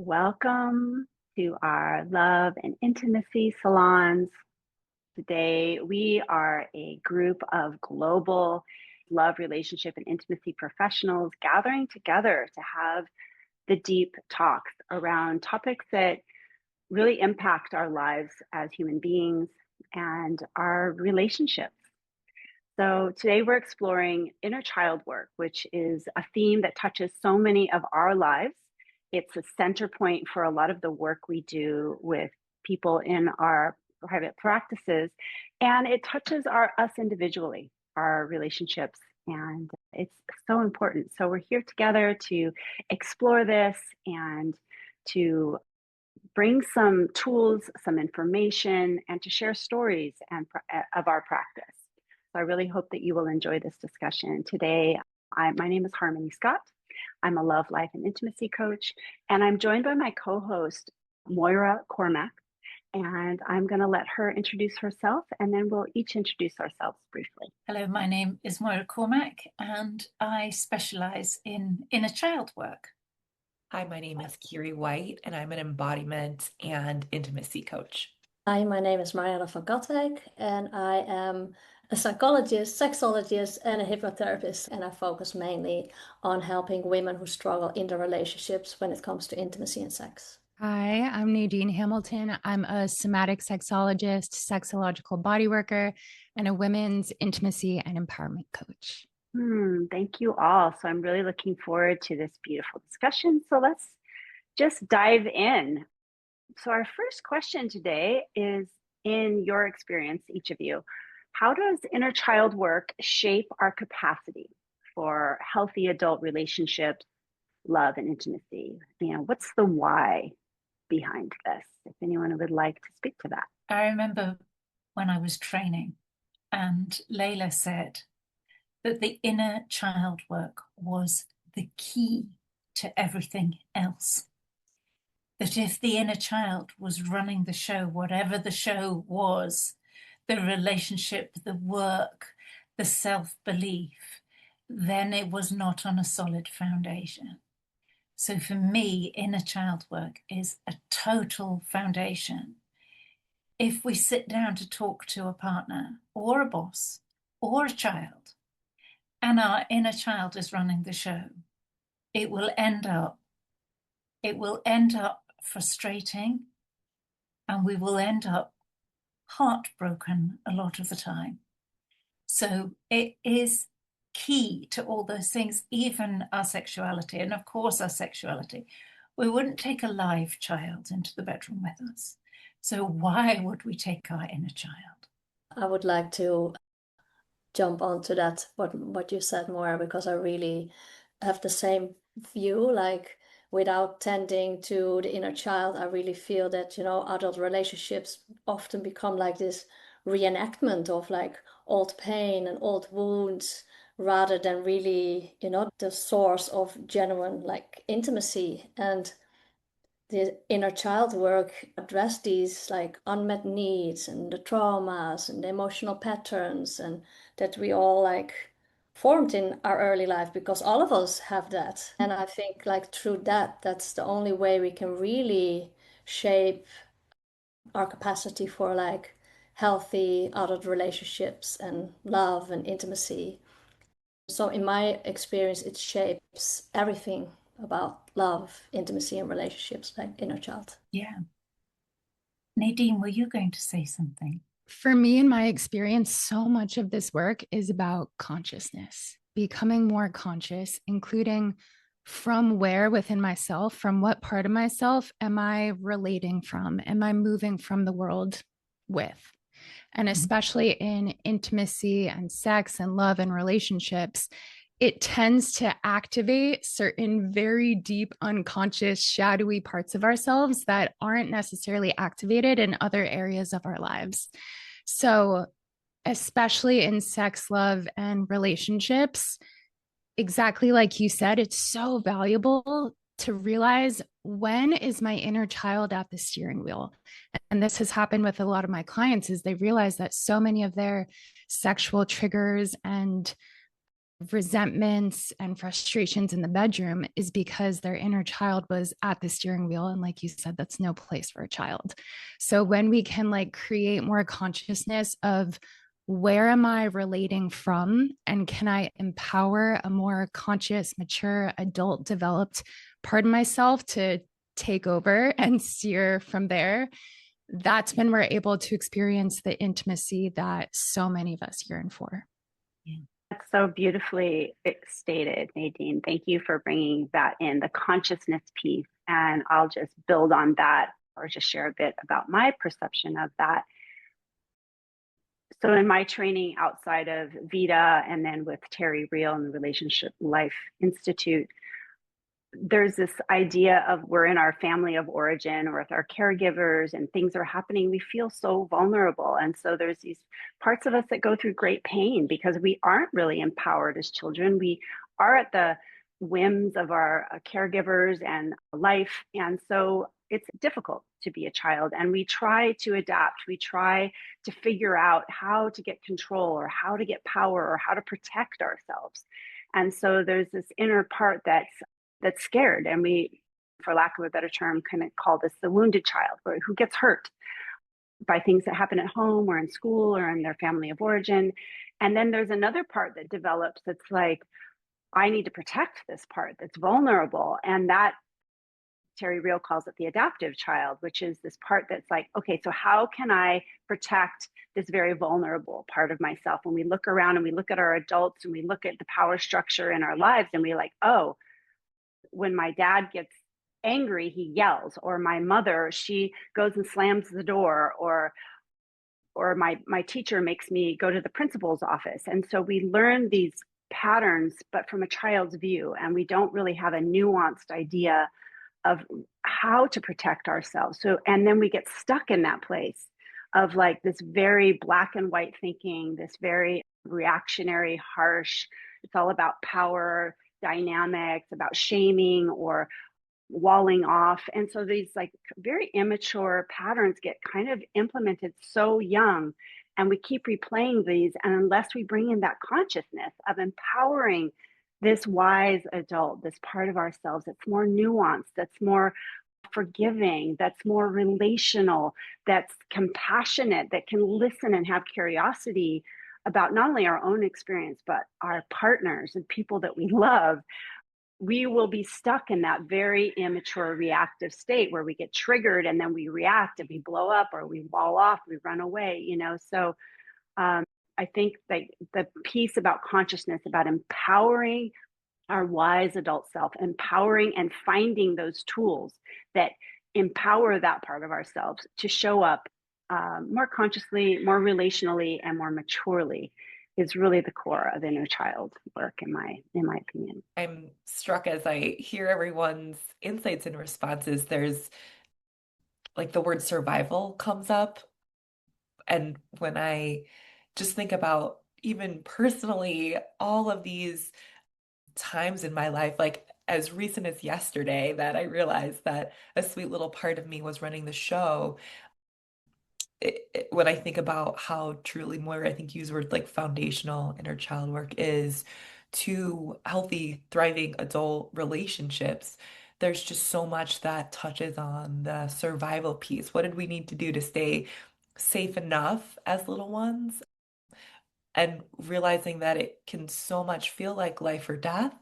Welcome to our love and intimacy salons. Today, we are a group of global love, relationship, and intimacy professionals gathering together to have the deep talks around topics that really impact our lives as human beings and our relationships. So today we're exploring inner child work, which is a theme that touches so many of our lives. It's a center point for a lot of the work we do with people in our private practices, and it touches us individually, our relationships, and it's so important. So we're here together to explore this and to bring some tools, some information, and to share stories of our practice. So I really hope that you will enjoy this discussion. Today, my name is Harmony Scott. I'm a love, life, and intimacy coach, and I'm joined by my co-host, Moira Cormack, and I'm going to let her introduce herself, and then we'll each introduce ourselves briefly. Hello, my name is Moira Cormack, and I specialize in inner child work. Hi, my name is Kiri White, and I'm an embodiment and intimacy coach. Hi, my name is Marianne van Katwijk, and I am a psychologist, sexologist, and a hypnotherapist, and I focus mainly on helping women who struggle in their relationships when it comes to intimacy and sex. Hi, I'm Nadine Hamilton. I'm a somatic sexologist, sexological body worker, and a women's intimacy and empowerment coach. Thank you all. So I'm really looking forward to this beautiful discussion. So let's just dive in. So our first question today is, in your experience, each of you, how does inner child work shape our capacity for healthy adult relationships, love, and intimacy? What's the why behind this? If anyone would like to speak to that. I remember when I was training and Layla said that the inner child work was the key to everything else. That if the inner child was running the show, whatever the show was, the relationship, the work, the self-belief, then it was not on a solid foundation. So for me, inner child work is a total foundation. If we sit down to talk to a partner or a boss or a child, and our inner child is running the show, it will end up frustrating, and we will end up heartbroken a lot of the time. So it is key to all those things, even our sexuality, and of course our sexuality. We wouldn't take a live child into the bedroom with us. So why would we take our inner child? I would like to jump onto that, what you said, Moira, because I really have the same view. Like, without tending to the inner child, I really feel that, adult relationships often become like this reenactment of like old pain and old wounds, rather than really, the source of genuine like intimacy. And the inner child work address these like unmet needs and the traumas and the emotional patterns, and that we all like formed in our early life, because all of us have that. And I think like through that's the only way we can really shape our capacity for like healthy adult relationships and love and intimacy. So in my experience, it shapes everything about love, intimacy, and relationships, like inner child. Yeah. Nadine, were you going to say something? For me, in my experience, so much of this work is about consciousness, becoming more conscious, including from where within myself, from what part of myself am I relating from? Am I moving from the world with? And especially in intimacy and sex and love and relationships, it tends to activate certain very deep, unconscious, shadowy parts of ourselves that aren't necessarily activated in other areas of our lives. So, especially in sex, love, and relationships, exactly like you said, it's so valuable to realize, when is my inner child at the steering wheel? And this has happened with a lot of my clients, is they realize that so many of their sexual triggers and resentments and frustrations in the bedroom is because their inner child was at the steering wheel. And like you said, that's no place for a child. So when we can like create more consciousness of where am I relating from, and can I empower a more conscious, mature, adult, developed part of myself to take over and steer from there, that's when we're able to experience the intimacy that so many of us yearn for. Yeah. That's so beautifully stated, Nadine. Thank you for bringing that in, the consciousness piece. And I'll just build on that or just share a bit about my perception of that. So in my training outside of Vita and then with Terry Real and the Relationship Life Institute, there's this idea of we're in our family of origin or with our caregivers and things are happening. We feel so vulnerable. And so there's these parts of us that go through great pain because we aren't really empowered as children. We are at the whims of our caregivers and life. And so it's difficult to be a child. And we try to adapt. We try to figure out how to get control or how to get power or how to protect ourselves. And so there's this inner part that's scared. And we, for lack of a better term, kind of call this the wounded child, who gets hurt by things that happen at home or in school or in their family of origin. And then there's another part that develops that's like, I need to protect this part that's vulnerable. And that Terry Real calls it the adaptive child, which is this part that's like, okay, so how can I protect this very vulnerable part of myself? When we look around and we look at our adults and we look at the power structure in our lives and we're like, oh, when my dad gets angry, he yells, or my mother, she goes and slams the door, or my teacher makes me go to the principal's office. And so we learn these patterns, but from a child's view, and we don't really have a nuanced idea of how to protect ourselves. So, and then we get stuck in that place of like this very black and white thinking, this very reactionary, harsh, it's all about power dynamics, about shaming or walling off. And so these like very immature patterns get kind of implemented so young, and we keep replaying these. And unless we bring in that consciousness of empowering this wise adult, this part of ourselves that's more nuanced, that's more forgiving, that's more relational, that's compassionate, that can listen and have curiosity about not only our own experience, but our partners and people that we love, we will be stuck in that very immature reactive state where we get triggered and then we react and we blow up or we wall off, we run away, you know? So I think like the piece about consciousness, about empowering our wise adult self, empowering and finding those tools that empower that part of ourselves to show up more consciously, more relationally, and more maturely is really the core of inner child work, in my opinion. I'm struck as I hear everyone's insights and responses. There's like the word survival comes up. And when I just think about even personally, all of these times in my life, like as recent as yesterday, that I realized that a sweet little part of me was running the show. When I think about how truly, Moira, I think you use the word like foundational inner child work is to healthy, thriving adult relationships, there's just so much that touches on the survival piece. What did we need to do to stay safe enough as little ones? And realizing that it can so much feel like life or death.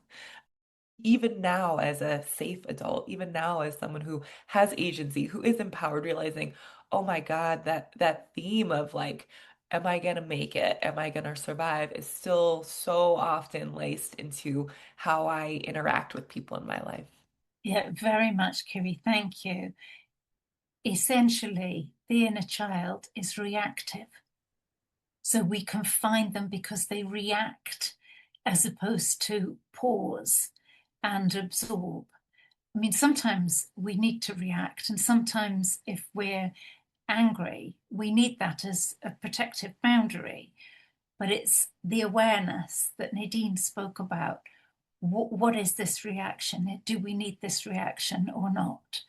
Even now, as a safe adult, even now, as someone who has agency, who is empowered, realizing, oh my God, that theme of like, am I gonna make it? Am I gonna survive? Is still so often laced into how I interact with people in my life. Yeah, very much, Kiri. Thank you. Essentially, the inner child is reactive. So we can find them because they react as opposed to pause and absorb. I mean, sometimes we need to react, and sometimes if we're angry, we need that as a protective boundary. But it's the awareness that Nadine spoke about. What is this reaction? Do we need this reaction or not?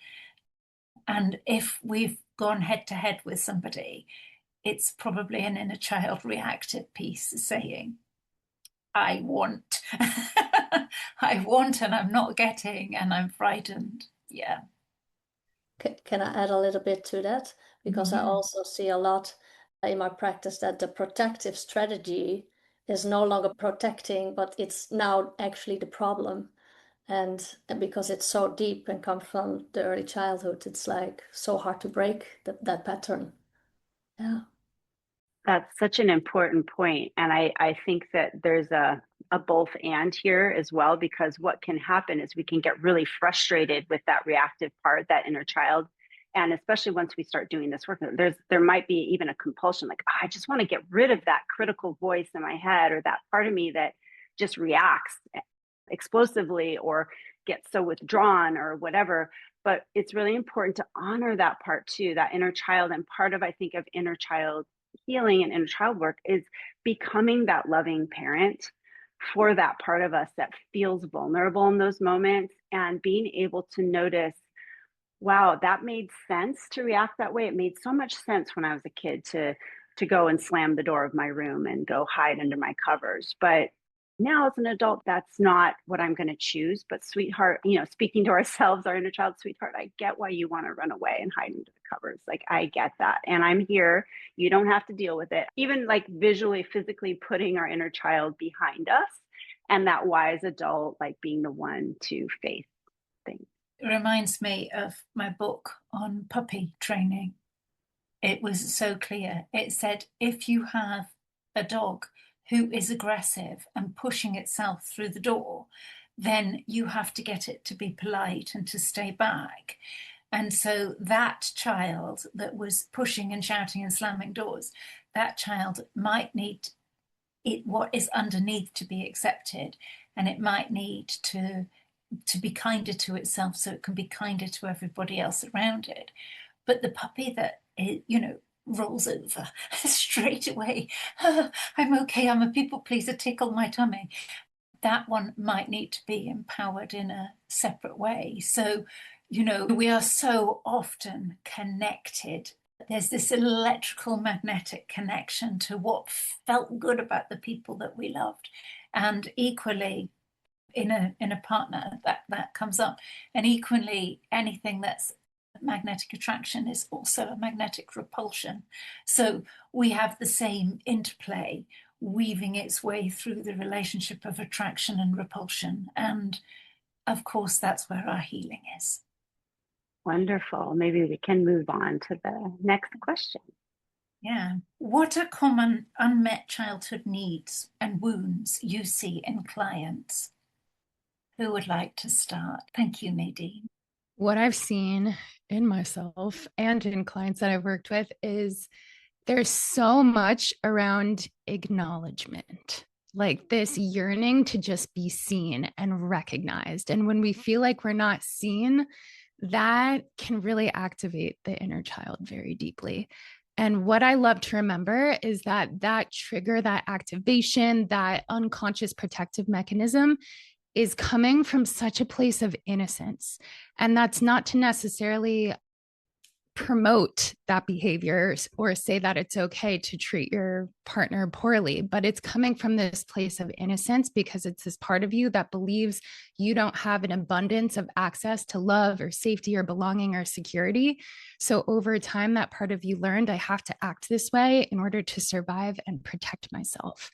And if we've gone head to head with somebody, it's probably an inner child reactive piece saying, I want. I want and I'm not getting and I'm frightened. Yeah. Can I add a little bit to that? Because I also see a lot in my practice that the protective strategy is no longer protecting, but it's now actually the problem. And because it's so deep and comes from the early childhood, it's like so hard to break that pattern. Yeah. That's such an important point. And I think that there's a both and here as well, because what can happen is we can get really frustrated with that reactive part, that inner child. And especially once we start doing this work, there might be even a compulsion, like, oh, I just want to get rid of that critical voice in my head, or that part of me that just reacts explosively or gets so withdrawn or whatever. But it's really important to honor that part too, that inner child. And part of, I think, of inner child healing and inner child work is becoming that loving parent for that part of us that feels vulnerable in those moments, and being able to notice, wow, that made sense to react that way. It made so much sense when I was a kid to go and slam the door of my room and go hide under my covers. But now as an adult, that's not what I'm going to choose. But sweetheart, speaking to ourselves, our inner child, sweetheart, I get why you want to run away and hide under the covers. Like, I get that. And I'm here. You don't have to deal with it. Even like visually, physically putting our inner child behind us, and that wise adult, like being the one to face things. It reminds me of my book on puppy training. It was so clear. It said, if you have a dog who is aggressive and pushing itself through the door, then you have to get it to be polite and to stay back. And so that child that was pushing and shouting and slamming doors, that child might need what is underneath to be accepted, and it might need to be kinder to itself so it can be kinder to everybody else around it. But the puppy that, rolls over straight away, I'm okay, I'm a people pleaser, tickle my tummy, that one might need to be empowered in a separate way. So, we are so often connected. There's this electrical magnetic connection to what felt good about the people that we loved. And equally, in a partner, that comes up. And equally, anything that's magnetic attraction is also a magnetic repulsion. So we have the same interplay weaving its way through the relationship of attraction and repulsion. And of course, that's where our healing is. Wonderful. Maybe we can move on to the next question. Yeah. What are common unmet childhood needs and wounds you see in clients? Who would like to start? Thank you, Nadine. What I've seen in myself and in clients that I've worked with is there's so much around acknowledgement, like this yearning to just be seen and recognized. And when we feel like we're not seen, that can really activate the inner child very deeply. And what I love to remember is that trigger, that activation, that unconscious protective mechanism is coming from such a place of innocence. And that's not to necessarily promote that behavior or say that it's okay to treat your partner poorly, but it's coming from this place of innocence because it's this part of you that believes you don't have an abundance of access to love or safety or belonging or security. So over time, that part of you learned, I have to act this way in order to survive and protect myself.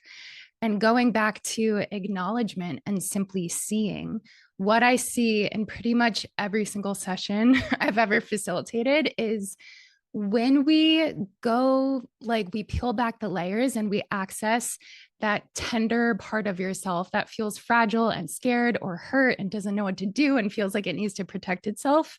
And going back to acknowledgement and simply seeing, what I see in pretty much every single session I've ever facilitated is when we go, like we peel back the layers and we access that tender part of yourself that feels fragile and scared or hurt and doesn't know what to do and feels like it needs to protect itself,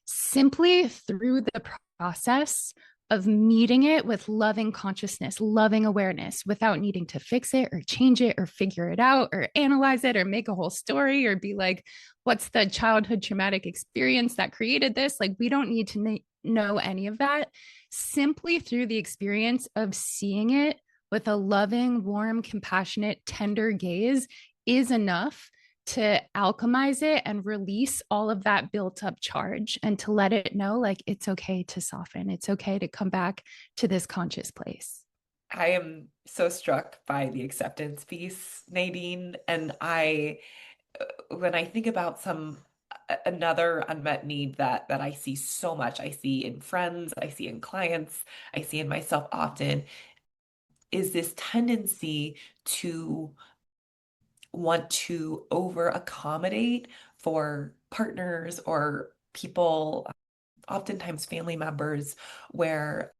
simply through the process of meeting it with loving consciousness, loving awareness, without needing to fix it or change it or figure it out or analyze it or make a whole story or be like, what's the childhood traumatic experience that created this? Like, we don't need to know any of that. Simply through the experience of seeing it with a loving, warm, compassionate, tender gaze is enough to alchemize it and release all of that built up charge, and to let it know, like, it's okay to soften. It's okay to come back to this conscious place. I am so struck by the acceptance piece, Nadine, and when I think about another unmet need that I see so much, I see in friends, I see in clients, I see in myself often, is this tendency to want to over accommodate for partners or people, oftentimes family members, where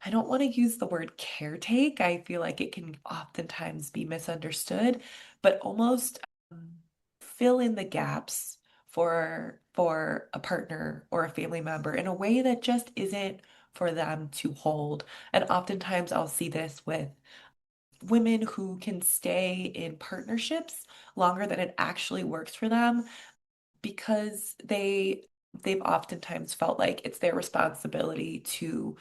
I don't want to use the word caretake. I feel like it can oftentimes be misunderstood, but almost fill in the gaps for a partner or a family member in a way that just isn't for them to hold. And oftentimes I'll see this with women who can stay in partnerships longer than it actually works for them because they've oftentimes felt like it's their responsibility to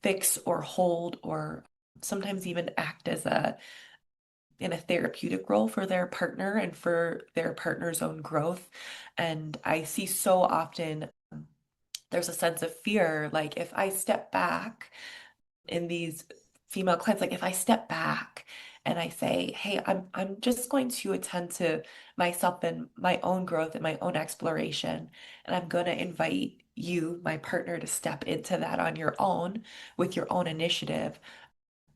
fix or hold or sometimes even act as in a therapeutic role for their partner and for their partner's own growth. And I see so often there's a sense of fear, like if I step back in these female clients, like if I step back and I say, hey, I'm just going to attend to myself and my own growth and my own exploration, and I'm going to invite you, my partner, to step into that on your own with your own initiative.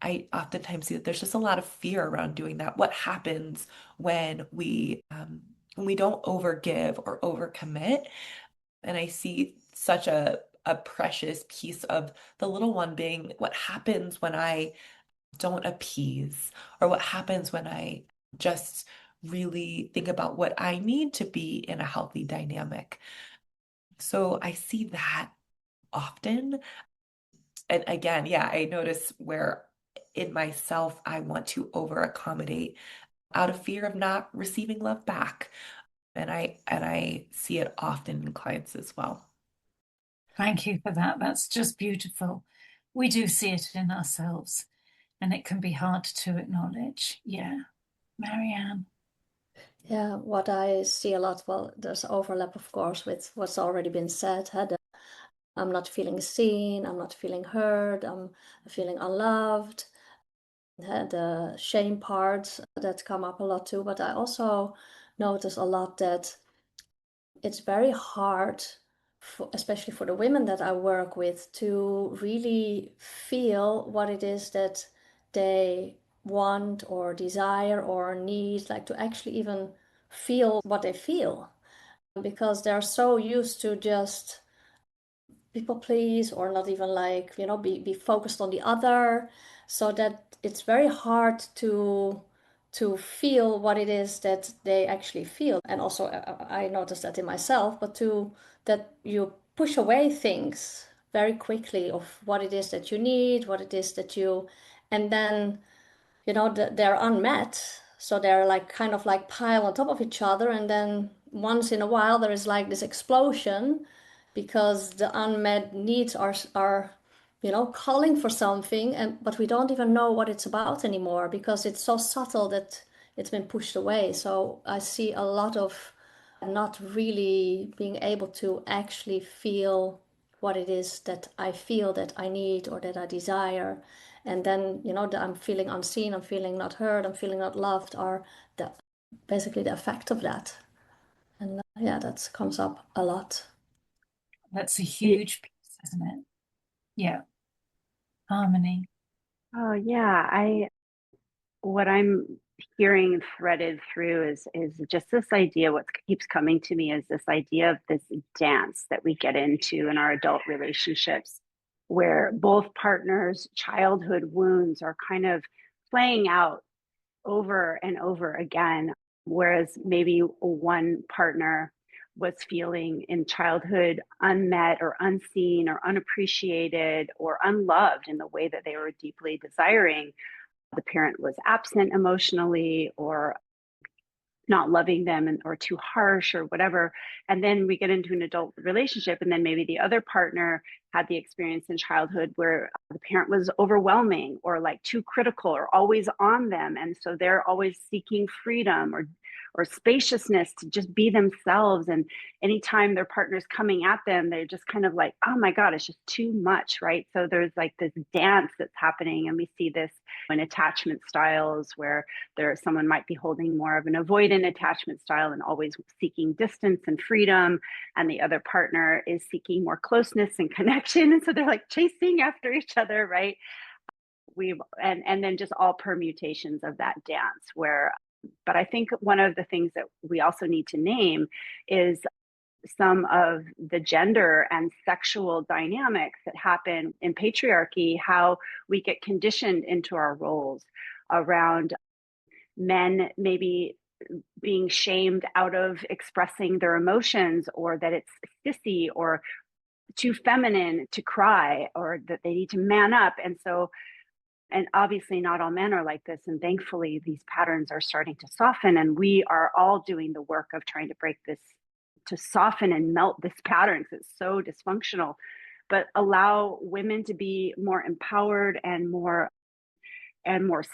I oftentimes see that there's just a lot of fear around doing that. What happens when we don't overgive or overcommit? And I see such a precious piece of the little one being what happens when I don't appease, or what happens when I just really think about what I need to be in a healthy dynamic. So I see that often. And again, yeah, I notice where in myself I want to over accommodate out of fear of not receiving love back. And I see it often in clients as well. Thank you for that. That's just beautiful. We do see it in ourselves, and it can be hard to acknowledge. Yeah. Marianne. Yeah, what I see a lot, well, there's overlap, of course, with what's already been said. I'm not feeling seen, I'm not feeling heard, I'm feeling unloved. The shame parts that come up a lot too, but I also notice a lot that it's very hard, especially for the women that I work with, to really feel what it is that they want or desire or need, like to actually even feel what they feel, because they're so used to just people please or not even like, be focused on the other, so that it's very hard to feel what it is that they actually feel. And also I noticed that in myself, but that you push away things very quickly of what it is that you need, what it is that you, and then they're unmet, so they're like kind of like pile on top of each other, and then once in a while there is like this explosion because the unmet needs are calling for something, but we don't even know what it's about anymore because it's so subtle that it's been pushed away. So I see a lot of not really being able to actually feel what it is that I feel that I need or that I desire. And then, I'm feeling unseen, I'm feeling not heard, I'm feeling not loved, are basically the effect of that. And yeah, that comes up a lot. That's a huge piece, isn't it? Yeah. Harmony. Oh yeah, what I'm hearing threaded through is just this idea. What keeps coming to me is this idea of this dance that we get into in our adult relationships, where both partners' childhood wounds are kind of playing out over and over again, whereas maybe one partner was feeling in childhood unmet or unseen or unappreciated or unloved in the way that they were deeply desiring. The parent was absent emotionally or not loving them or too harsh or whatever. And then we get into an adult relationship, and then maybe the other partner had the experience in childhood where the parent was overwhelming or like too critical or always on them. And so they're always seeking freedom or or spaciousness to just be themselves. And anytime their partner's coming at them, they're just kind of like, oh my God, it's just too much, right? So there's like this dance that's happening. And we see this in attachment styles where someone might be holding more of an avoidant attachment style and always seeking distance and freedom. And the other partner is seeking more closeness and connection. And so they're like chasing after each other, right? And then just all permutations of that dance but I think one of the things that we also need to name is some of the gender and sexual dynamics that happen in patriarchy, how we get conditioned into our roles around men maybe being shamed out of expressing their emotions, or that it's sissy or too feminine to cry, or that they need to man up. And obviously not all men are like this. And thankfully, these patterns are starting to soften. And we are all doing the work of trying to break this, to soften and melt this pattern, because it's so dysfunctional. But allow women to be more empowered and more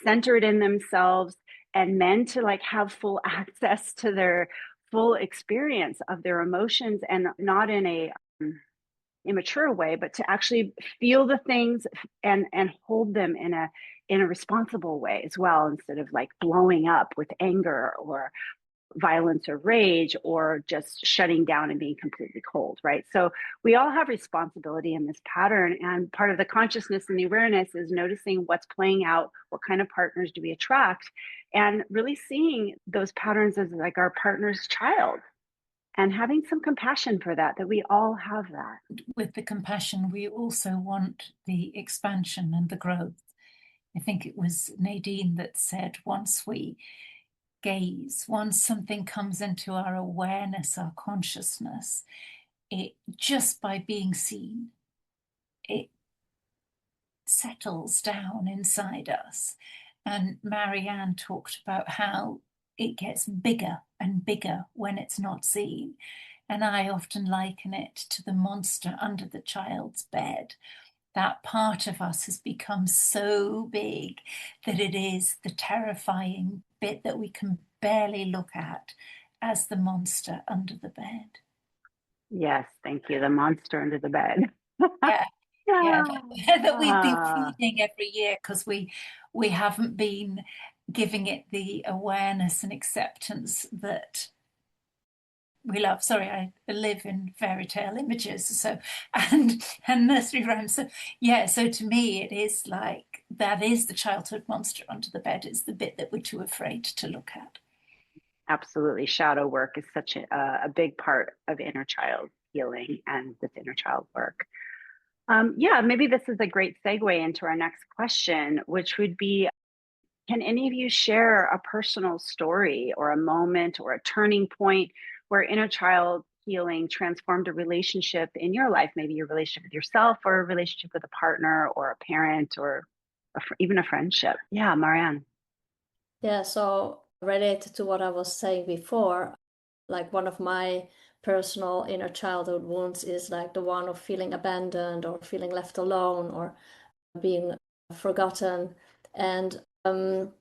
centered in themselves, and men to like have full access to their full experience of their emotions, and not in a immature way, but to actually feel the things and hold them in a responsible way as well, instead of like blowing up with anger or violence or rage, or just shutting down and being completely cold, right? So we all have responsibility in this pattern, and part of the consciousness and the awareness is noticing what's playing out, what kind of partners do we attract, and really seeing those patterns as like our partner's child, and having some compassion for that we all have that. With the compassion, we also want the expansion and the growth. I think it was Nadine that said, once we gaze, once something comes into our awareness, our consciousness, it just by being seen, it settles down inside us. And Marianne talked about how it gets bigger and bigger when it's not seen. And I often liken it to the monster under the child's bed. That part of us has become so big that it is the terrifying bit that we can barely look at as the monster under the bed. Yes, thank you. The monster under the bed. Yeah, that we've been feeding every year because we haven't been giving it the awareness and acceptance that we love. Sorry, I live in fairy tale images, so and nursery rhymes. So yeah, so to me it is like that is the childhood monster under the bed. It's the bit that we're too afraid to look at. Absolutely. Shadow work is such a big part of inner child healing and this inner child work. Yeah, maybe this is a great segue into our next question, which would be, can any of you share a personal story or a moment or a turning point where inner child healing transformed a relationship in your life, maybe your relationship with yourself or a relationship with a partner or a parent or even a friendship? Yeah, Marianne. Yeah, so related to what I was saying before, like one of my personal inner childhood wounds is like the one of feeling abandoned or feeling left alone or being forgotten. And and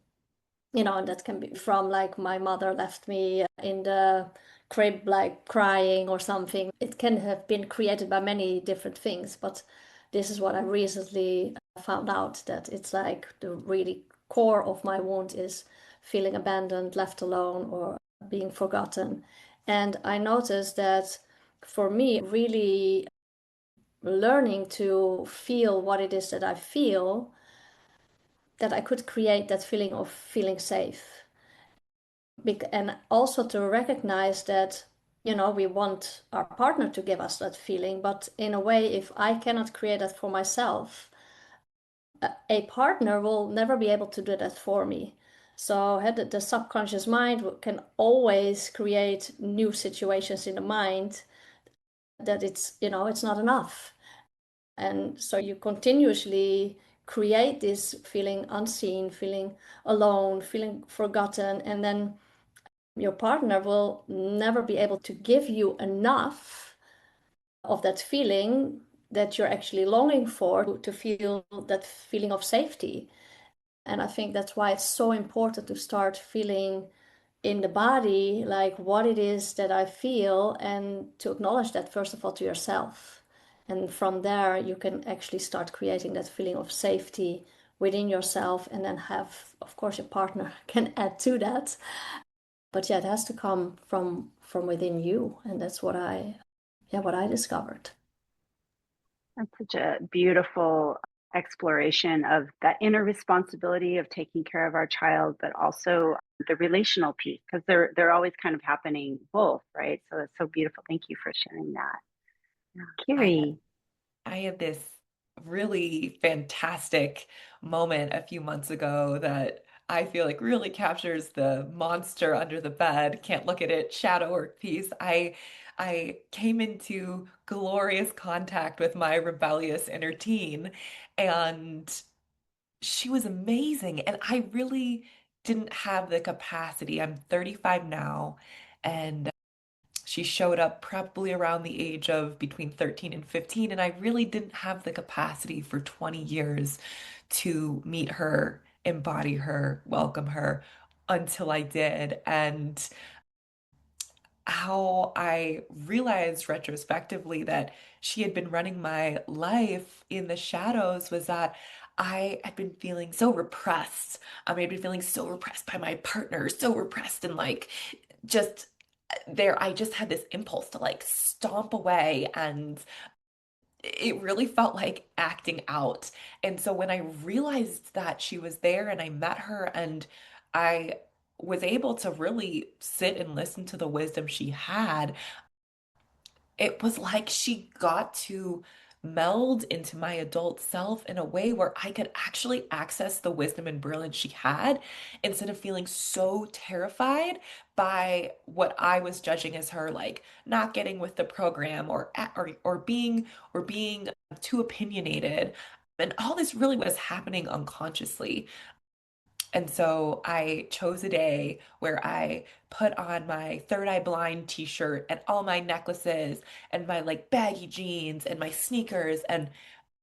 that can be from like my mother left me in the crib like crying or something. It can have been created by many different things, but this is what I recently found out, that it's like the really core of my wound is feeling abandoned, left alone, or being forgotten. And I noticed that for me, really learning to feel what it is that I feel, that I could create that feeling of feeling safe. And also to recognize that, we want our partner to give us that feeling, but in a way, if I cannot create that for myself, a partner will never be able to do that for me. So the subconscious mind can always create new situations in the mind that it's not enough. And so you continuously create this feeling unseen, feeling alone, feeling forgotten, and then your partner will never be able to give you enough of that feeling that you're actually longing for, to feel that feeling of safety. And I think that's why it's so important to start feeling in the body, like what it is that I feel, and to acknowledge that first of all to yourself. And from there, you can actually start creating that feeling of safety within yourself, and then have, of course, your partner can add to that. But yeah, it has to come from within you, and that's what I discovered. That's such a beautiful exploration of that inner responsibility of taking care of our child, but also the relational piece, because they're always kind of happening both, right? So it's so beautiful. Thank you for sharing that. Kiri. I had this really fantastic moment a few months ago that I feel like really captures the monster under the bed, can't look at it, shadow work piece. I came into glorious contact with my rebellious inner teen, and she was amazing. And I really didn't have the capacity. I'm 35 now, and she showed up probably around the age of between 13 and 15, and I really didn't have the capacity for 20 years to meet her, embody her, welcome her until I did. And how I realized retrospectively that she had been running my life in the shadows was that I had been feeling so repressed. I had been feeling so repressed by my partner, so repressed and like just there, I just had this impulse to like stomp away, and it really felt like acting out. And so when I realized that she was there and I met her and I was able to really sit and listen to the wisdom she had, it was like she got to meld into my adult self in a way where I could actually access the wisdom and brilliance she had instead of feeling so terrified by what I was judging as her like not getting with the program or being too opinionated. And all this really was happening unconsciously. And so I chose a day where I put on my Third Eye Blind t-shirt and all my necklaces and my like baggy jeans and my sneakers. And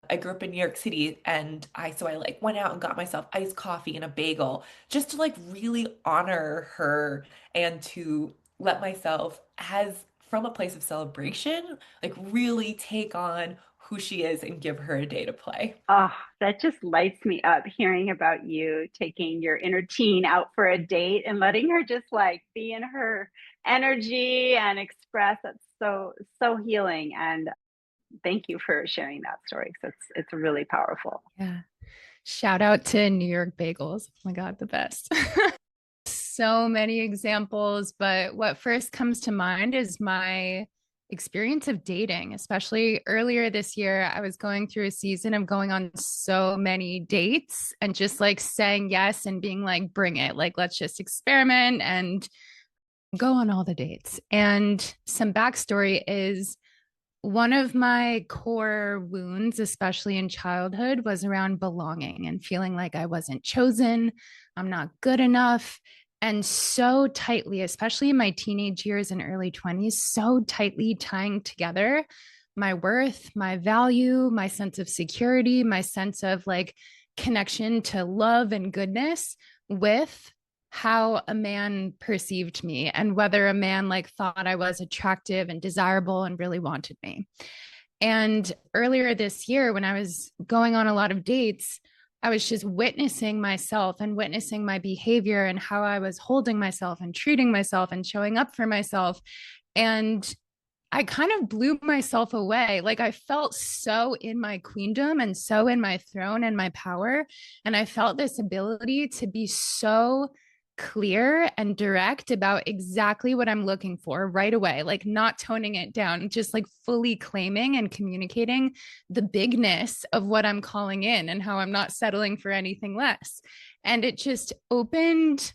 I grew up in New York City, and I like went out and got myself iced coffee and a bagel just to like really honor her and to let myself, as from a place of celebration, like really take on who she is and give her a day to play. Oh, that just lights me up hearing about you taking your inner teen out for a date and letting her just like be in her energy and express. That's so healing. And thank you for sharing that story. So it's really powerful. Yeah. Shout out to New York bagels. Oh my God, the best. So many examples, but what first comes to mind is my experience of dating, especially earlier this year. I was going through a season of going on so many dates and just like saying yes and being like, bring it. Like, let's just experiment and go on all the dates. And some backstory is one of my core wounds, especially in childhood, was around belonging and feeling like I wasn't chosen, I'm not good enough. And so tightly, especially in my teenage years and early 20s, so tightly tying together my worth, my value, my sense of security, my sense of like connection to love and goodness with how a man perceived me and whether a man like thought I was attractive and desirable and really wanted me. And earlier this year, when I was going on a lot of dates, I was just witnessing myself and witnessing my behavior and how I was holding myself and treating myself and showing up for myself. And I kind of blew myself away. Like I felt so in my queendom and so in my throne and my power. And I felt this ability to be so clear and direct about exactly what I'm looking for right away, like not toning it down, just like fully claiming and communicating the bigness of what I'm calling in and how I'm not settling for anything less. And it opened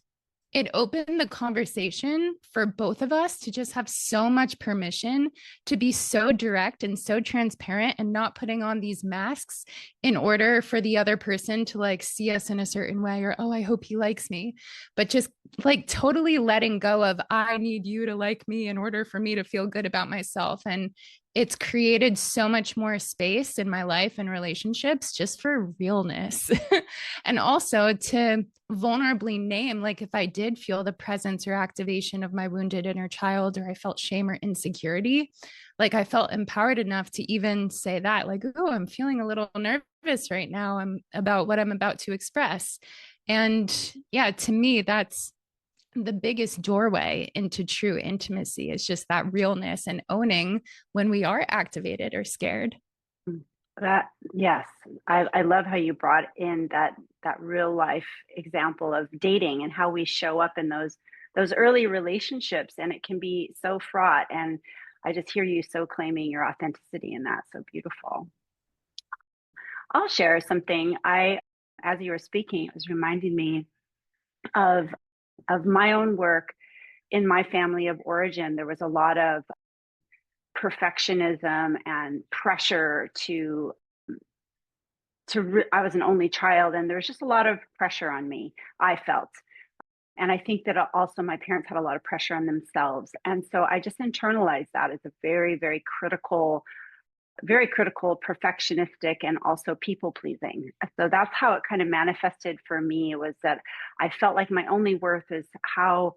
the conversation for both of us to just have so much permission to be so direct and so transparent and not putting on these masks in order for the other person to like see us in a certain way or, oh, I hope he likes me, but just like totally letting go of, I need you to like me in order for me to feel good about myself. And it's created so much more space in my life and relationships just for realness. And also to vulnerably name, like if I did feel the presence or activation of my wounded inner child, or I felt shame or insecurity, like I felt empowered enough to even say that, like, oh, I'm feeling a little nervous right now. I'm about what I'm about to express. And yeah, to me, that's the biggest doorway into true intimacy, is just that realness and owning when we are activated or scared. That, yes, I love how you brought in that real life example of dating and how we show up in those early relationships, and it can be so fraught. And I just hear you so claiming your authenticity in that. So beautiful. I'll share something. As you were speaking, it was reminding me of my own work in my family of origin. There was a lot of perfectionism and pressure I was an only child, and there was just a lot of pressure on me, I felt. And I think that also my parents had a lot of pressure on themselves. And so I just internalized that as a very, very critical, perfectionistic, and also people pleasing. So that's how it kind of manifested for me, was that I felt like my only worth is how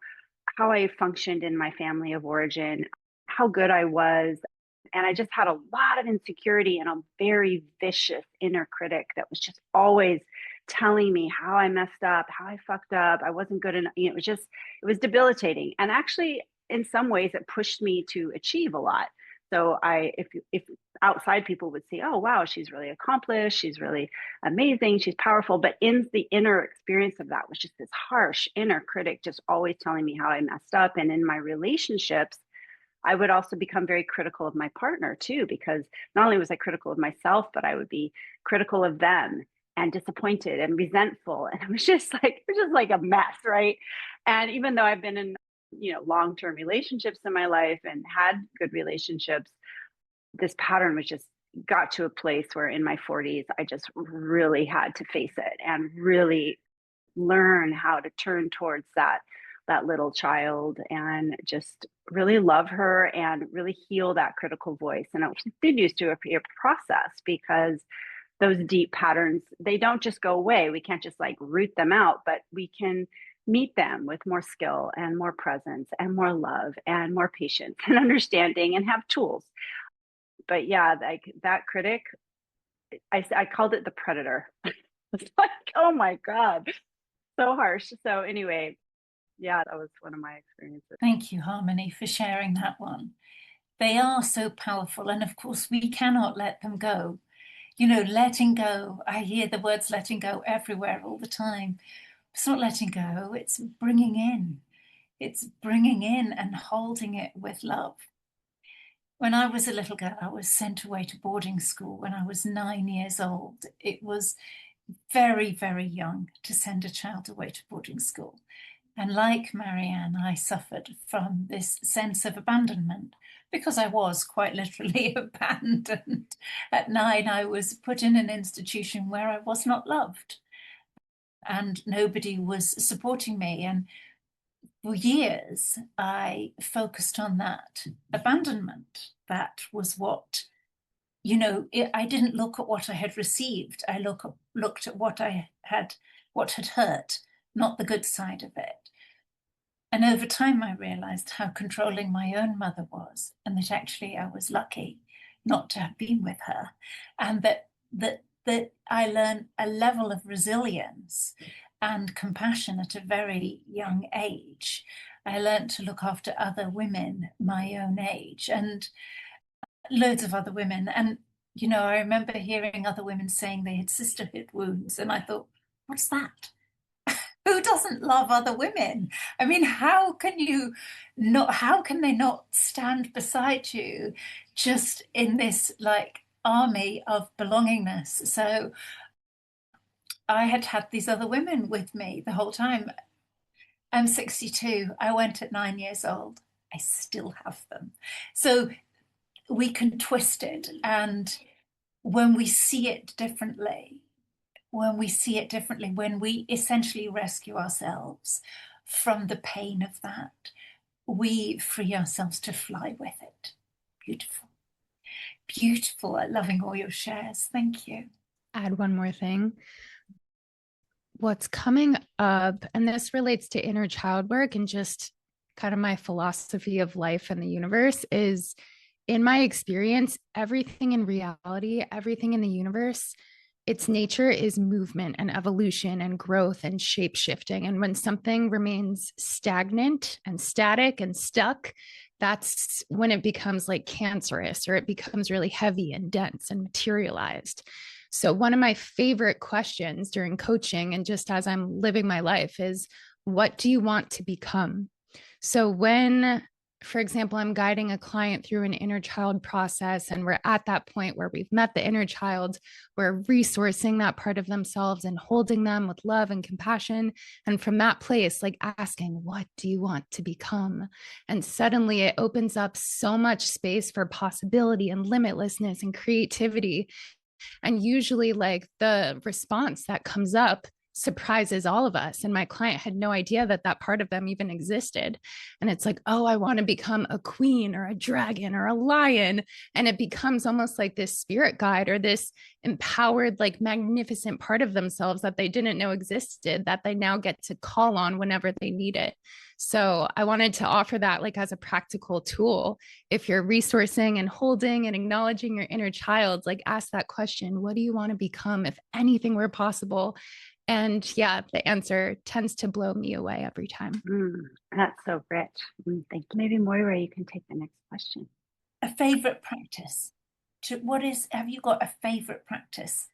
I functioned in my family of origin, how good I was. And I just had a lot of insecurity and a very vicious inner critic that was just always telling me how I messed up, how I fucked up, I wasn't good enough. You know, it was debilitating. And actually, in some ways, it pushed me to achieve a lot. So if outside people would see, oh, wow, she's really accomplished, she's really amazing, she's powerful. But in the inner experience of that was just this harsh inner critic, just always telling me how I messed up. And in my relationships, I would also become very critical of my partner too, because not only was I critical of myself, but I would be critical of them and disappointed and resentful. And it was just like a mess, right? And even though I've been in, long-term relationships in my life and had good relationships, this pattern was just got to a place where in my 40s, I just really had to face it and really learn how to turn towards that little child and just really love her and really heal that critical voice. And it continues to be a process, because those deep patterns, they don't just go away. We can't just like root them out, but we can meet them with more skill and more presence and more love and more patience and understanding, and have tools. But yeah, like that critic, I called it the predator. It's like, oh my God, so harsh. So anyway, yeah, that was one of my experiences. Thank you, Harmony, for sharing that one. They are so powerful, and of course we cannot let them go. Letting go, I hear the words letting go everywhere all the time. It's not letting go, it's bringing in. It's bringing in and holding it with love. When I was a little girl, I was sent away to boarding school when I was 9 years old. It was very, very young to send a child away to boarding school. And like Marianne, I suffered from this sense of abandonment, because I was quite literally abandoned. At 9, I was put in an institution where I was not loved and nobody was supporting me. And for years, I focused on that abandonment. That was what, I didn't look at what I had received. I looked at what had hurt, not the good side of it. And over time, I realized how controlling my own mother was, and that actually I was lucky not to have been with her, and that I learned a level of resilience and compassion at a very young age. I learned to look after other women my own age, and loads of other women. And, I remember hearing other women saying they had sisterhood wounds, and I thought, what's that? Who doesn't love other women? I mean, how can they not stand beside you just in this like army of belongingness? So I had these other women with me the whole time. I'm 62. I went at 9 years old. I still have them. So we can twist it. And when we see it differently, when we essentially rescue ourselves from the pain of that, we free ourselves to fly with it. Beautiful. beautiful. I'm loving all your shares. Thank you. Add one more thing. What's coming up, and this relates to inner child work and just kind of my philosophy of life and the universe, is in my experience, everything in reality, everything in the universe, its nature is movement and evolution and growth and shape shifting. And when something remains stagnant and static and stuck, that's when it becomes like cancerous, or it becomes really heavy and dense and materialized. So, one of my favorite questions during coaching and just as I'm living my life is, what do you want to become? So, when, for example, I'm guiding a client through an inner child process, and we're at that point where we've met the inner child, we're resourcing that part of themselves and holding them with love and compassion. And from that place, like asking, what do you want to become? And suddenly it opens up so much space for possibility and limitlessness and creativity. And usually, like, the response that comes up surprises all of us. And my client had no idea that that part of them even existed. And it's like, oh, I want to become a queen or a dragon or a lion. And it becomes almost like this spirit guide or this empowered, like, magnificent part of themselves that they didn't know existed, that they now get to call on whenever they need it. So I wanted to offer that, like, as a practical tool. If you're resourcing and holding and acknowledging your inner child, like, ask that question, what do you want to become if anything were possible? And yeah, the answer tends to blow me away every time. That's so rich. Thank you. Maybe Moira, you can take the next question. A favorite practice. Have you got a favorite practice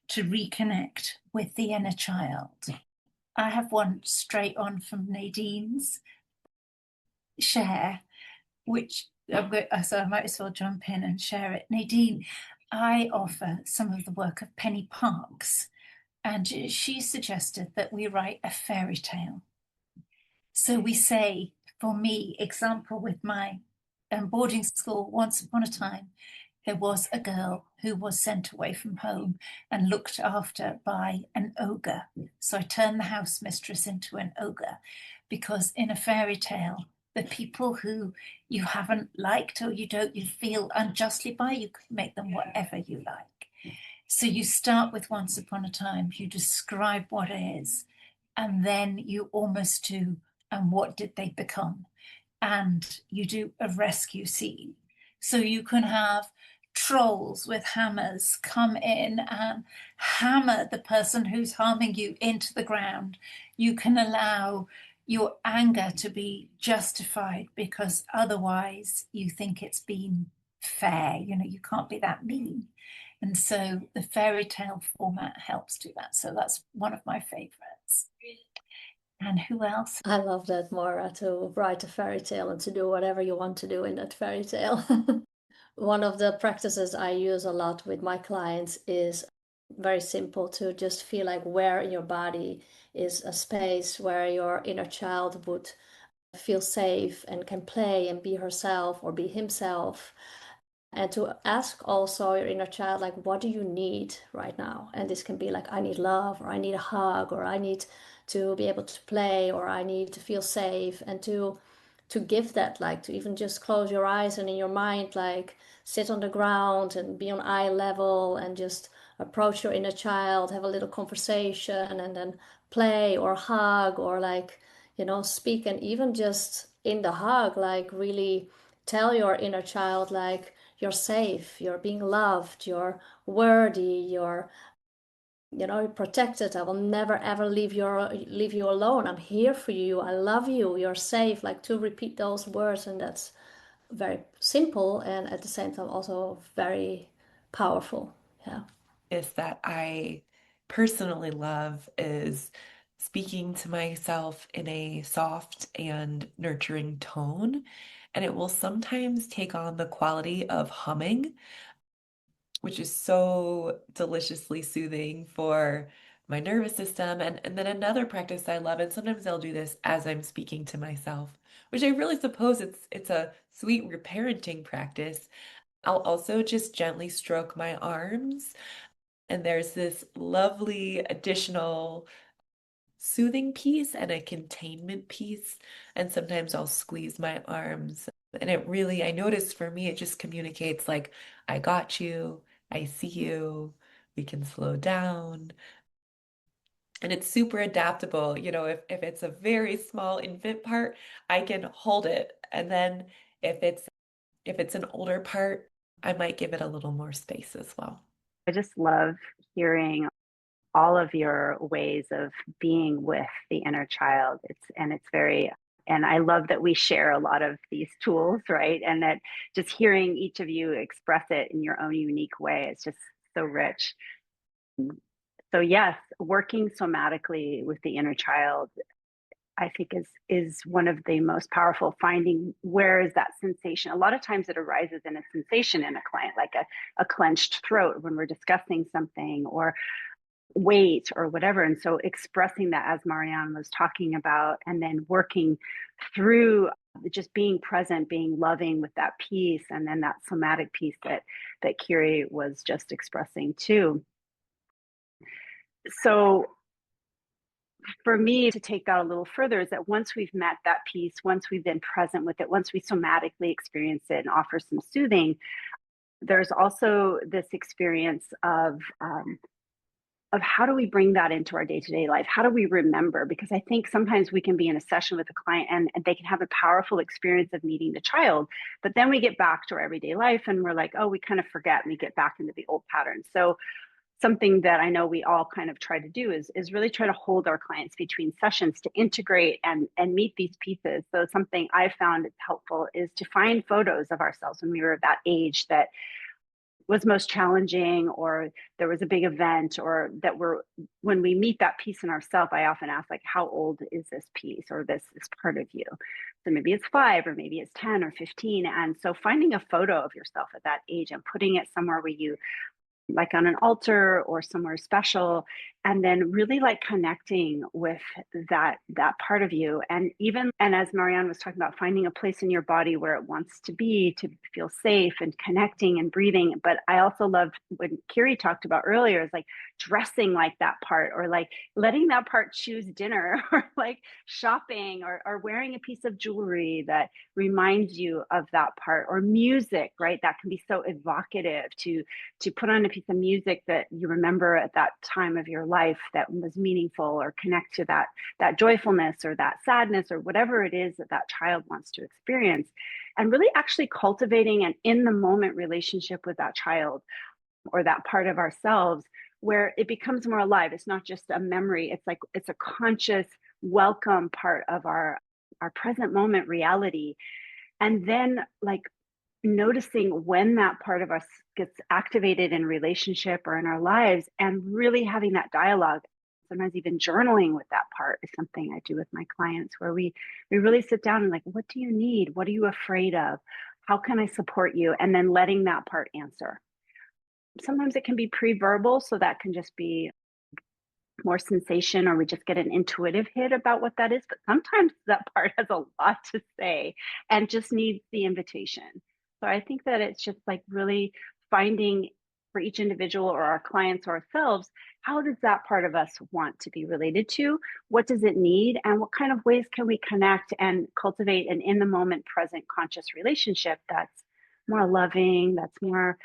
to reconnect with the inner child? I have one straight on from Nadine's share, which so I might as well jump in and share it. Nadine, I offer some of the work of Penny Parks, and she suggested that we write a fairy tale. So we say, for me, example with my boarding school, once upon a time, there was a girl who was sent away from home and looked after by an ogre. So I turned the house mistress into an ogre, because in a fairy tale, the people who you haven't liked or you feel unjustly by, you can make them whatever you like. So you start with once upon a time, you describe what is, and then you almost do, and what did they become? And you do a rescue scene. So you can have trolls with hammers come in and hammer the person who's harming you into the ground. You can allow your anger to be justified because otherwise you think it's been fair. You can't be that mean. And so the fairy tale format helps do that. So that's one of my favorites. And who else? I love that, Moira, to write a fairy tale and to do whatever you want to do in that fairy tale. One of the practices I use a lot with my clients is very simple, to just feel like where in your body is a space where your inner child would feel safe and can play and be herself or be himself. And to ask also your inner child, like, what do you need right now? And this can be like, I need love, or I need a hug, or I need to be able to play, or I need to feel safe. And to give that, like, to even just close your eyes and in your mind, like, sit on the ground and be on eye level and just approach your inner child, have a little conversation, and then play or hug or, like, speak. And even just in the hug, like, really tell your inner child, like, you're safe, you're being loved, you're worthy, you're protected. I will never ever leave you alone. I'm here for you. I love you. You're safe. Like, to repeat those words, and that's very simple and at the same time also very powerful. Yeah. Is that I personally love is speaking to myself in a soft and nurturing tone. And it will sometimes take on the quality of humming, which is so deliciously soothing for my nervous system. And then another practice I love, and sometimes I'll do this as I'm speaking to myself, which I really suppose it's a sweet reparenting practice. I'll also just gently stroke my arms, and there's this lovely additional soothing piece and a containment piece. And sometimes I'll squeeze my arms And it really, I noticed for me, it just communicates like, I got you, I see you, we can slow down. And it's super adaptable. If it's a very small infant part, I can hold it. And then if it's an older part, I might give it a little more space as well. I just love hearing all of your ways of being with the inner child. And I love that we share a lot of these tools, right? And that just hearing each of you express it in your own unique way, it's just so rich. So yes, working somatically with the inner child, I think is one of the most powerful, finding where is that sensation. A lot of times it arises in a sensation in a client, like a clenched throat when we're discussing something, or weight or whatever. And so expressing that, as Marianne was talking about, and then working through just being present, being loving with that piece, and then that somatic piece that Kiri was just expressing too. So for me, to take that a little further, is that once we've met that piece, once we've been present with it, once we somatically experience it and offer some soothing, there's also this experience of how do we bring that into our day-to-day life? How do we remember? Because I think sometimes we can be in a session with a client and they can have a powerful experience of meeting the child, but then we get back to our everyday life and we're like, oh, we kind of forget, and we get back into the old patterns. So something that I know we all kind of try to do is really try to hold our clients between sessions to integrate and meet these pieces. So something I found helpful is to find photos of ourselves when we were that age that was most challenging, or there was a big event, or when we meet that piece in ourselves, I often ask, like, how old is this piece or this part of you? So maybe it's 5, or maybe it's 10 or 15. And so finding a photo of yourself at that age and putting it somewhere where you, like on an altar or somewhere special, and then really like connecting with that part of you. And as Marianne was talking about, finding a place in your body where it wants to be, to feel safe and connecting and breathing. But I also loved what Kiri talked about earlier, is like dressing like that part, or like letting that part choose dinner, or like shopping, or wearing a piece of jewelry that reminds you of that part, or music, right? That can be so evocative, to put on a piece of music that you remember at that time of your life that was meaningful, or connect to that joyfulness or that sadness or whatever it is that child wants to experience. And really actually cultivating an in the moment relationship with that child or that part of ourselves, where it becomes more alive. It's not just a memory. It's a conscious, welcome part of our present moment reality. And then like noticing when that part of us gets activated in relationship or in our lives, and really having that dialogue. Sometimes even journaling with that part is something I do with my clients, where we really sit down and like, what do you need? What are you afraid of? How can I support you? And then letting that part answer. Sometimes it can be pre-verbal, so that can just be more sensation, or we just get an intuitive hit about what that is. But sometimes that part has a lot to say and just needs the invitation. So I think that it's just like really finding, for each individual or our clients or ourselves, how does that part of us want to be related to? What does it need? And what kind of ways can we connect and cultivate an in the moment, present, conscious relationship that's more loving, that's more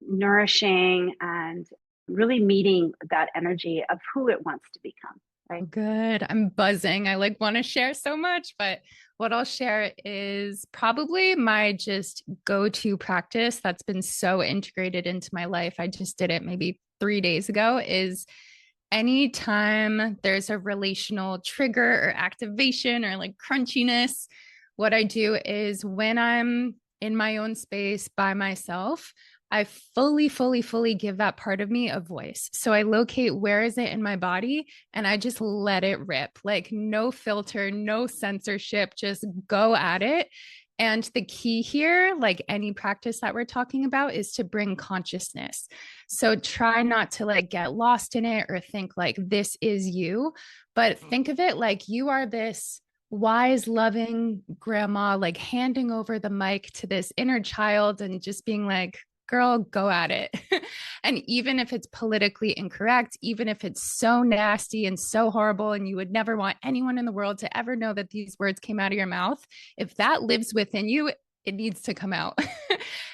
nourishing, and really meeting that energy of who it wants to become. Right. Good. I'm buzzing. I like want to share so much, but what I'll share is probably my just go-to practice that's been so integrated into my life. I just did it maybe 3 days ago. Is anytime there's a relational trigger or activation or like crunchiness, what I do is when I'm in my own space by myself, I fully give that part of me a voice. So I locate where is it in my body and I just let it rip, like no filter, no censorship, just go at it. And the key here, like any practice that we're talking about, is to bring consciousness. So try not to like get lost in it or think like this is you, but think of it like you are this wise, loving grandma, like handing over the mic to this inner child and just being like, girl, go at it. And even if it's politically incorrect, even if it's so nasty and so horrible, and you would never want anyone in the world to ever know that these words came out of your mouth, if that lives within you, it needs to come out.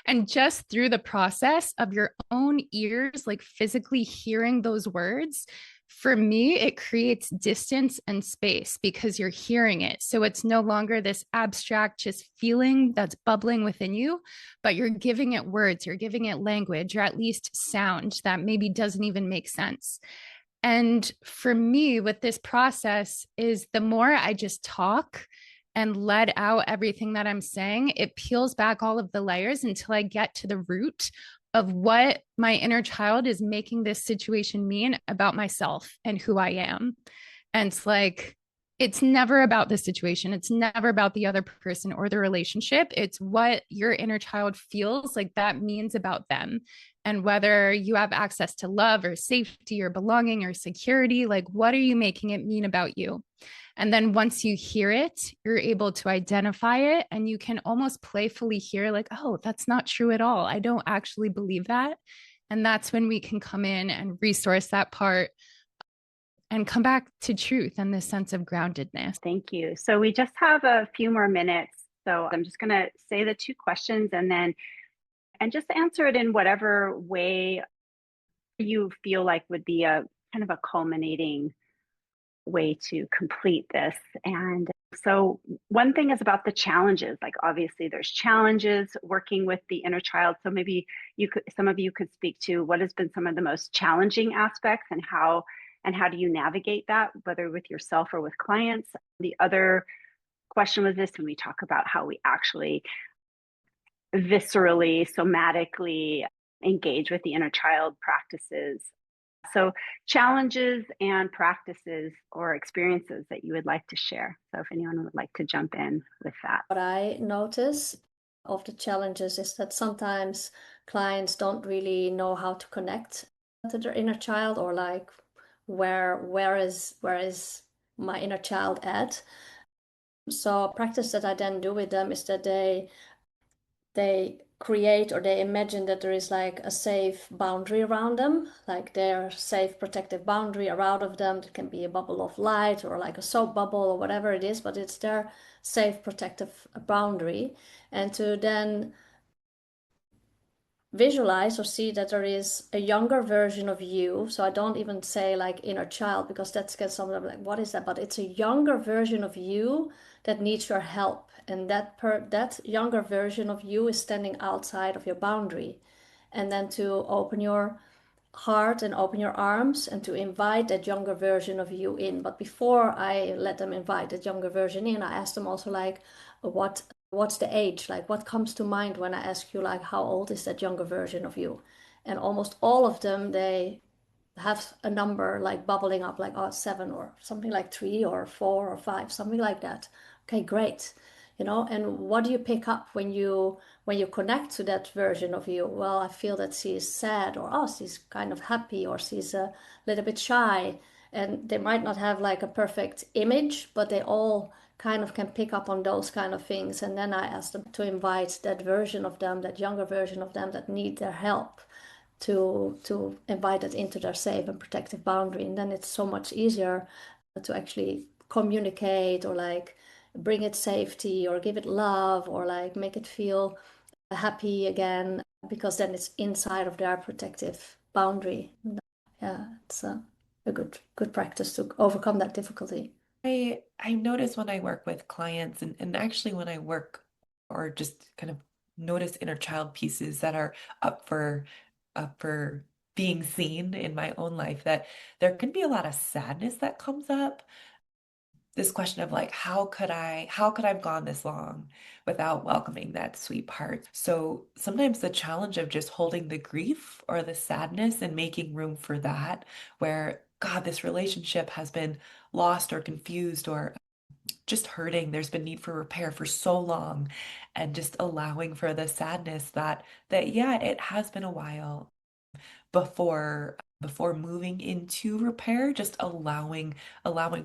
And just through the process of your own ears, like physically hearing those words, for me, it creates distance and space because you're hearing it. So it's no longer this abstract just feeling that's bubbling within you, but you're giving it words, you're giving it language, or at least sound that maybe doesn't even make sense. And for me, with this process, is the more I just talk and let out everything that I'm saying, it peels back all of the layers until I get to the root of what my inner child is making this situation mean about myself and who I am. And it's like, it's never about the situation. It's never about the other person or the relationship. It's what your inner child feels like that means about them. And whether you have access to love or safety or belonging or security, like, what are you making it mean about you? And then once you hear it, you're able to identify it, and you can almost playfully hear, like, oh, that's not true at all. I don't actually believe that. And that's when we can come in and resource that part and come back to truth and this sense of groundedness. Thank you. So we just have a few more minutes. So I'm just going to say the two questions and just answer it in whatever way you feel like would be a kind of a culminating way to complete this. And so one thing is about the challenges. Like, obviously there's challenges working with the inner child. So maybe some of you could speak to what has been some of the most challenging aspects, and how do you navigate that, whether with yourself or with clients. The other question was this, when we talk about how we actually viscerally, somatically engage with the inner child practices. So challenges and practices or experiences that you would like to share. So if anyone would like to jump in with that. What I notice of the challenges is that sometimes clients don't really know how to connect to their inner child, or like, where is my inner child at? So a practice that I then do with them is that they create, or they imagine that there is like a safe boundary around them, like their safe protective boundary around of them. It can be a bubble of light or like a soap bubble or whatever it is, but it's their safe protective boundary. And to then visualize or see that there is a younger version of you. So I don't even say like inner child, because that's gets some of like, what is that? But it's a younger version of you that needs your help, and that younger version of you is standing outside of your boundary. And then to open your heart and open your arms and to invite that younger version of you in. But before I let them invite that younger version in, I ask them also like, what's the age? Like, what comes to mind when I ask you like, how old is that younger version of you? And almost all of them, they have a number like bubbling up, like, oh, 7 or something, like 3 or 4 or 5, something like that. Okay, great. And what do you pick up when you connect to that version of you? Well, I feel that she's sad, or oh, she's kind of happy, or she's a little bit shy. And they might not have like a perfect image, but they all kind of can pick up on those kind of things. And then I ask them to invite that version of them, that younger version of them that need their help, to invite it into their safe and protective boundary. And then it's so much easier to actually communicate, or like bring it safety, or give it love, or like make it feel happy again, because then it's inside of their protective boundary. Yeah, it's a good practice to overcome that difficulty. I notice when I work with clients, and actually when I work or just kind of notice inner child pieces that are up for being seen in my own life, that there can be a lot of sadness that comes up. This question of like, how could I have gone this long without welcoming that sweet part? So sometimes the challenge of just holding the grief or the sadness and making room for that, where, God, this relationship has been lost or confused or just hurting. There's been need for repair for so long, and just allowing for the sadness that yeah, it has been a while before moving into repair, just allowing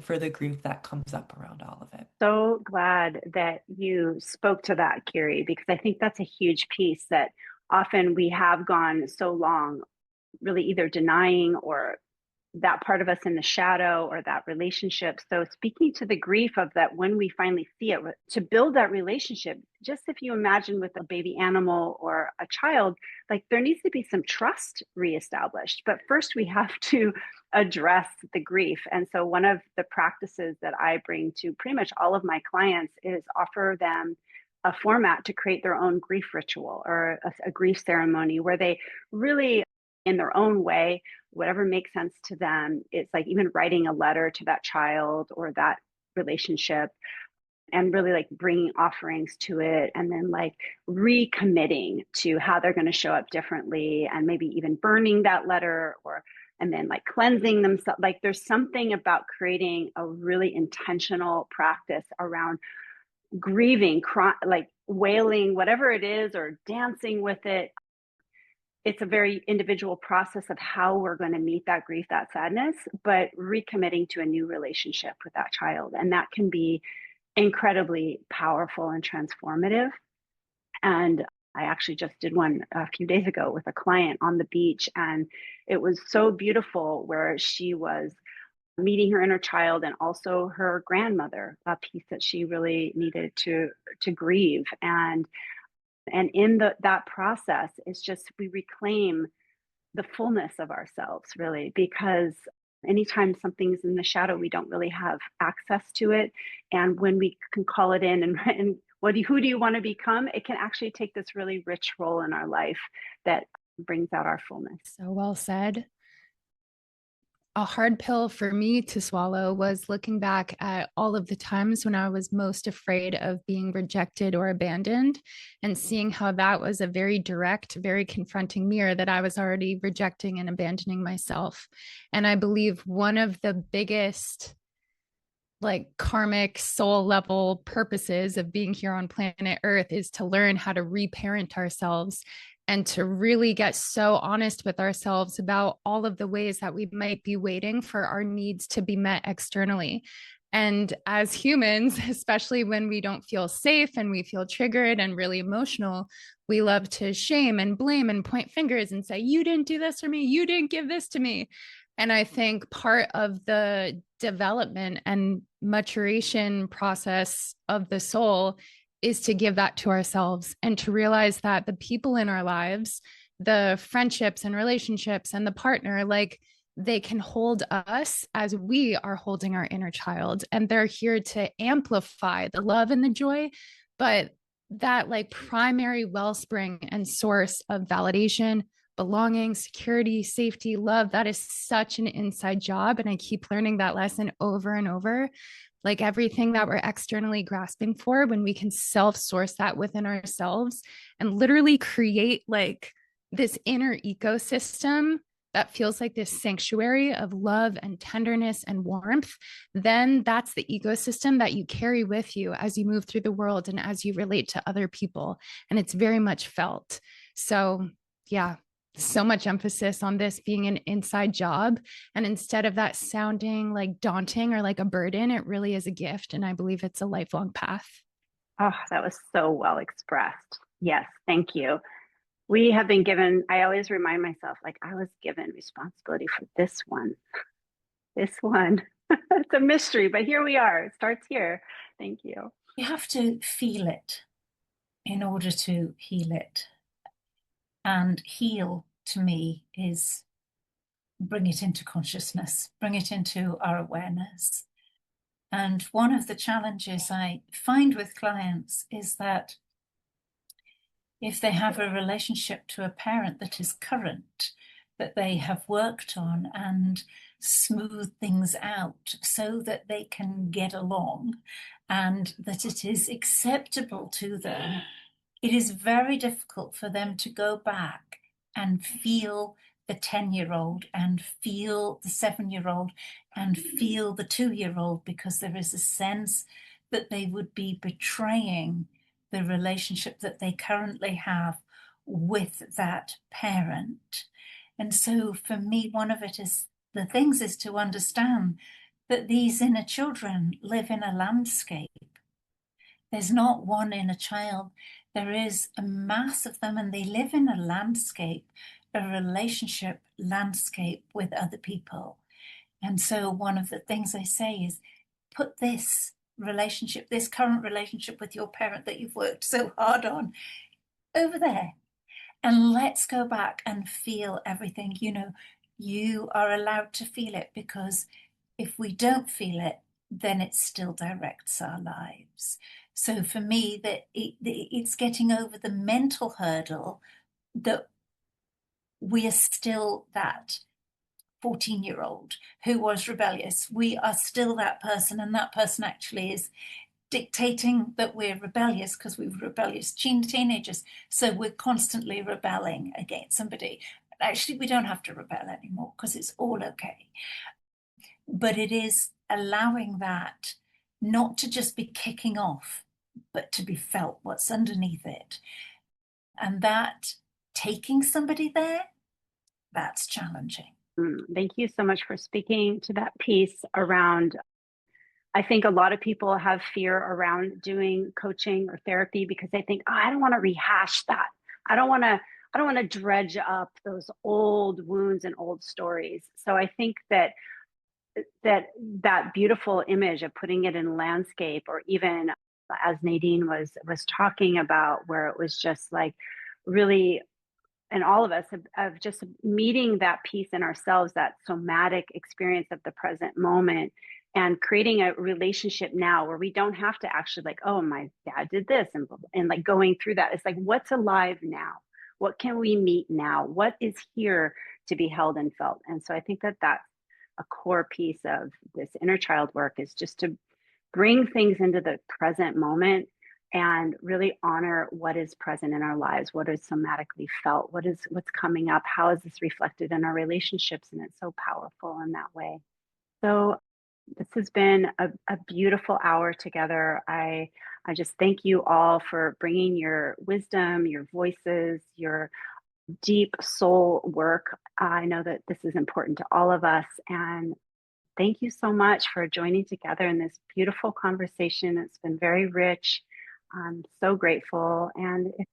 for the grief that comes up around all of it. So glad that you spoke to that, Kiri, because I think that's a huge piece, that often we have gone so long really either denying or that part of us in the shadow or that relationship. So speaking to the grief of that, when we finally see it, to build that relationship, just if you imagine with a baby animal or a child, like there needs to be some trust reestablished. But first we have to address the grief. And so one of the practices that I bring to pretty much all of my clients is offer them a format to create their own grief ritual or a grief ceremony where they really, in their own way, whatever makes sense to them. It's like even writing a letter to that child or that relationship and really like bringing offerings to it and then like recommitting to how they're going to show up differently and maybe even burning that letter or and then like cleansing themselves. Like there's something about creating a really intentional practice around grieving, like wailing, whatever it is, or dancing with it. It's a very individual process of how we're going to meet that grief, that sadness, but recommitting to a new relationship with that child. And that can be incredibly powerful and transformative. And I actually just did one a few days ago with a client on the beach. And it was so beautiful where she was meeting her inner child and also her grandmother, a piece that she really needed to grieve. And in that process, it's just we reclaim the fullness of ourselves, really, because anytime something's in the shadow, we don't really have access to it. And when we can call it in and who do you want to become, it can actually take this really rich role in our life that brings out our fullness. So well said. A hard pill for me to swallow was looking back at all of the times when I was most afraid of being rejected or abandoned and seeing how that was a very direct, very confronting mirror that I was already rejecting and abandoning myself. And I believe one of the biggest like karmic soul level purposes of being here on planet Earth is to learn how to reparent ourselves and to really get so honest with ourselves about all of the ways that we might be waiting for our needs to be met externally. And as humans, especially when we don't feel safe and we feel triggered and really emotional, we love to shame and blame and point fingers and say, you didn't do this for me, you didn't give this to me. And I think part of the development and maturation process of the soul is to give that to ourselves and to realize that the people in our lives, the friendships and relationships and the partner, like they can hold us as we are holding our inner child. And they're here to amplify the love and the joy. But that like primary wellspring and source of validation, belonging, security, safety, love, that is such an inside job. And I keep learning that lesson over and over. Like everything that we're externally grasping for, when we can self-source that within ourselves and literally create like this inner ecosystem that feels like this sanctuary of love and tenderness and warmth, then that's the ecosystem that you carry with you as you move through the world and as you relate to other people. And it's very much felt. So yeah, so much emphasis on this being an inside job. And instead of that sounding like daunting or like a burden, it really is a gift. And I believe it's a lifelong path. Oh, that was so well expressed. Yes, thank you. We have been given, I always remind myself, like I was given responsibility for this one. It's a mystery, but here we are. It starts here. Thank you. You have to feel it in order to heal it. And heal, to me, is bring it into consciousness, bring it into our awareness. And one of the challenges I find with clients is that if they have a relationship to a parent that is current, that they have worked on and smooth things out so that they can get along and that it is acceptable to them, it is very difficult for them to go back and feel the 10-year-old and feel the 7-year-old and feel the 2-year-old, because there is a sense that they would be betraying the relationship that they currently have with that parent. And so for me, one of it is the things is to understand that these inner children live in a landscape. There's not one inner child. There is a mass of them, and they live in a landscape, a relationship landscape with other people. And so one of the things I say is, put this relationship, this current relationship with your parent that you've worked so hard on, over there. And let's go back and feel everything. You know, you are allowed to feel it, because if we don't feel it, then it still directs our lives. So for me, that it's getting over the mental hurdle that we are still that 14-year-old who was rebellious. We are still that person, and that person actually is dictating that we're rebellious because we were rebellious teenagers. So we're constantly rebelling against somebody. Actually, we don't have to rebel anymore because it's all okay. But it is allowing that not to just be kicking off, but to be felt what's underneath it. And that taking somebody there, that's challenging. Thank you so much for speaking to that piece around. I think a lot of people have fear around doing coaching or therapy because they think, oh, I don't want to rehash that. I don't want to dredge up those old wounds and old stories. So I think that beautiful image of putting it in landscape, or even as Nadine was talking about, where it was just like really, and all of us of just meeting that piece in ourselves, that somatic experience of the present moment, and creating a relationship now where we don't have to actually like, oh, my dad did this, and like going through that. It's like, what's alive now? What can we meet now? What is here to be held and felt? And so I think that that's a core piece of this inner child work, is just to bring things into the present moment and really honor what is present in our lives, what is somatically felt, what's coming up, how is this reflected in our relationships? And it's so powerful in that way. So this has been a beautiful hour together. I just thank you all for bringing your wisdom, your voices, your deep soul work. I know that this is important to all of us, and thank you so much for joining together in this beautiful conversation. It's been very rich. I'm so grateful. And if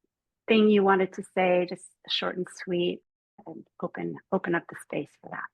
thing you wanted to say, just short and sweet, and open up the space for that.